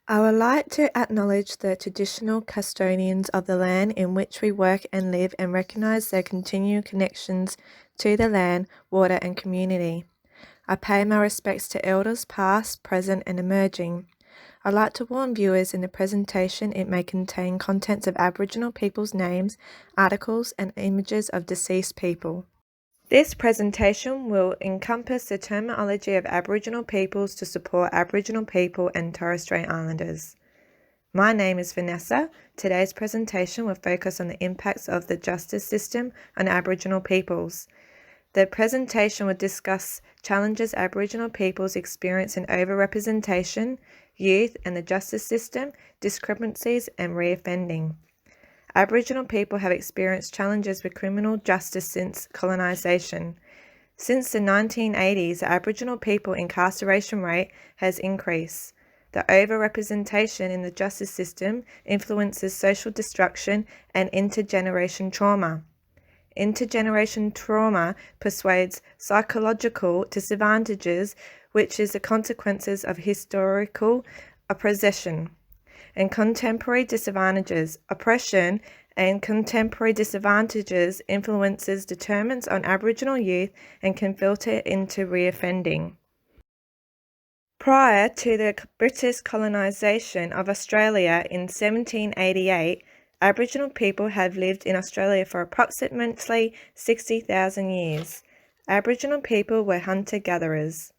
I would like to acknowledge the traditional custodians of the land in which we work and live and recognise their continued connections to the land, water and community. I pay my respects to elders past, present and emerging. I'd like to warn viewers in the presentation it may contain contents of Aboriginal people's names, articles and images of deceased people. This presentation will encompass the terminology of Aboriginal peoples to support Aboriginal people and Torres Strait Islanders. My name is Vanessa. Today's presentation will focus on the impacts of the justice system on Aboriginal peoples. The presentation will discuss challenges Aboriginal peoples experience in overrepresentation, youth and the justice system, discrepancies and reoffending. Aboriginal people have experienced challenges with criminal justice since colonisation. Since the 1980s, the Aboriginal people incarceration rate has increased. The overrepresentation in the justice system influences social destruction and intergeneration trauma. Intergeneration trauma persuades psychological disadvantages, which is the consequences of historical oppression and contemporary disadvantages. Oppression and contemporary disadvantages influences determinants on Aboriginal youth and can filter into reoffending. Prior to the British colonisation of Australia in 1788, Aboriginal people have lived in Australia for approximately 60,000 years. Aboriginal people were hunter-gatherers.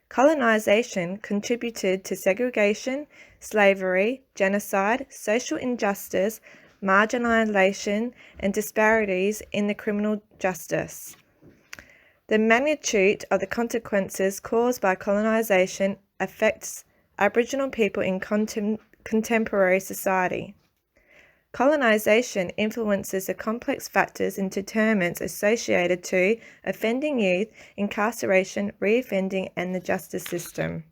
Colonisation contributed to segregation, slavery, genocide, social injustice, marginalisation, and disparities in the criminal justice. The magnitude of the consequences caused by colonisation affects Aboriginal people in contemporary society. Colonisation influences the complex factors and determinants associated to offending youth, incarceration, reoffending and the justice system.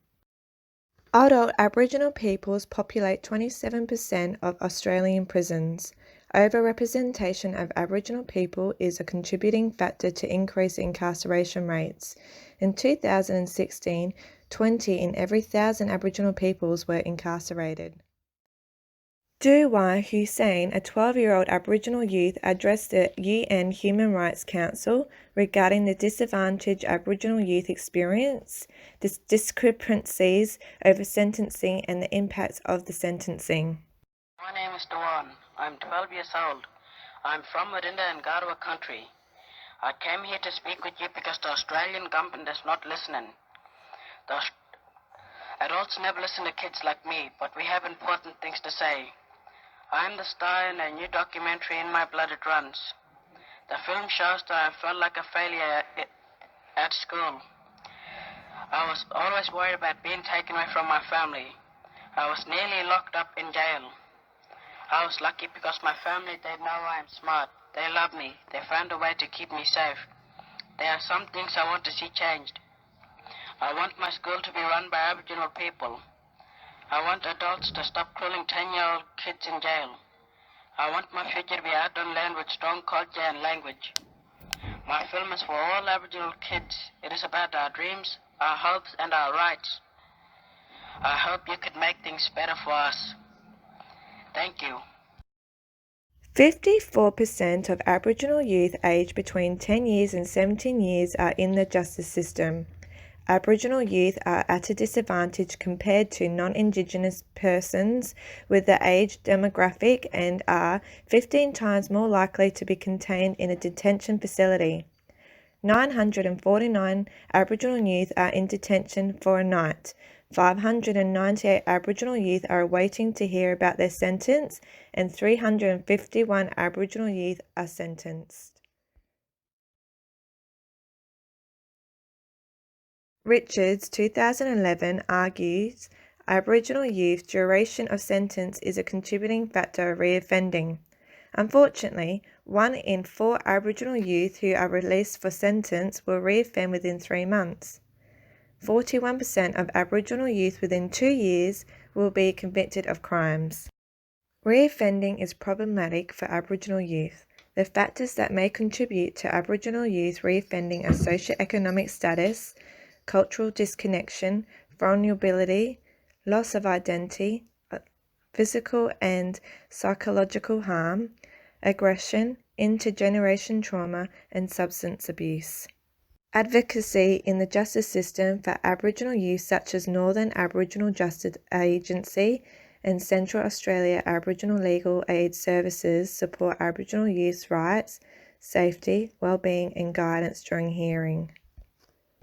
Adult Aboriginal peoples populate 27% of Australian prisons. Overrepresentation of Aboriginal people is a contributing factor to increase incarceration rates. In 2016, 20 in every 1,000 Aboriginal peoples were incarcerated. Duwai Hussein, a 12-year-old Aboriginal youth, addressed the UN Human Rights Council regarding the disadvantaged Aboriginal youth experience, the discrepancies over sentencing and the impacts of the sentencing. My name is Duan. I'm 12 years old. I'm from Marinda and Garwa country. I came here to speak with you because the Australian government is not listening. The adults never listen to kids like me, but we have important things to say. I'm the star in a new documentary In My Blood It Runs. The film shows that I felt like a failure at school. I was always worried about being taken away from my family. I was nearly locked up in jail. I was lucky because my family, they know I'm smart. They love me. They found a way to keep me safe. There are some things I want to see changed. I want my school to be run by Aboriginal people. I want adults to stop crueling 10-year-old kids in jail. I want my future to be out on land with strong culture and language. My film is for all Aboriginal kids. It is about our dreams, our hopes and our rights. I hope you could make things better for us. Thank you. 54% of Aboriginal youth aged between 10 years and 17 years are in the justice system. Aboriginal youth are at a disadvantage compared to non-Indigenous persons with the age demographic and are 15 times more likely to be contained in a detention facility. 949 Aboriginal youth are in detention for a night. 598 Aboriginal youth are waiting to hear about their sentence, and 351 Aboriginal youth are sentenced. Richards, 2011, argues Aboriginal youth duration of sentence is a contributing factor of reoffending. Unfortunately, 1 in 4 Aboriginal youth who are released for sentence will reoffend within 3 months. 41% of Aboriginal youth within 2 years will be convicted of crimes. Reoffending is problematic for Aboriginal youth. The factors that may contribute to Aboriginal youth reoffending are socioeconomic status, cultural disconnection, vulnerability, loss of identity, physical and psychological harm, aggression, intergeneration trauma, and substance abuse. Advocacy in the justice system for Aboriginal youth such as Northern Aboriginal Justice Agency and Central Australia Aboriginal Legal Aid Services support Aboriginal youth's rights, safety, well-being and guidance during hearing.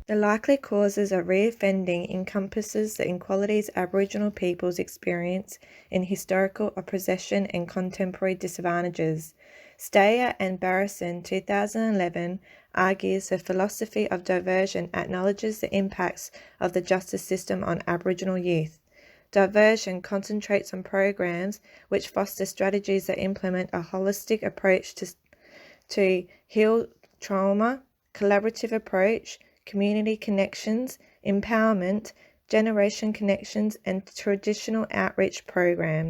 The likely causes of reoffending encompasses the inequalities Aboriginal peoples experience in historical oppression and contemporary disadvantages. Steyer and Barrison, 2011, argues the philosophy of diversion acknowledges the impacts of the justice system on Aboriginal youth. Diversion concentrates on programs which foster strategies that implement a holistic approach to heal trauma, collaborative approach, community connections, empowerment, generation connections, and traditional outreach programs.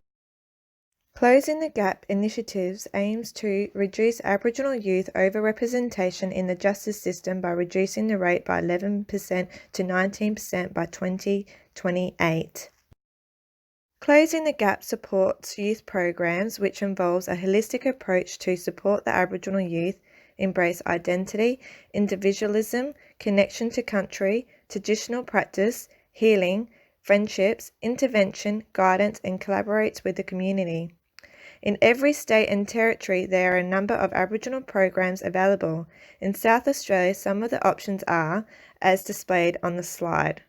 Closing the Gap initiatives aims to reduce Aboriginal youth overrepresentation in the justice system by reducing the rate by 11% to 19% by 2028. Closing the Gap supports youth programs which involves a holistic approach to support the Aboriginal youth embrace identity, individualism, connection to country, traditional practice, healing, friendships, intervention, guidance, and collaborates with the community. In every state and territory, there are a number of Aboriginal programs available. In South Australia, some of the options are, as displayed on the slide.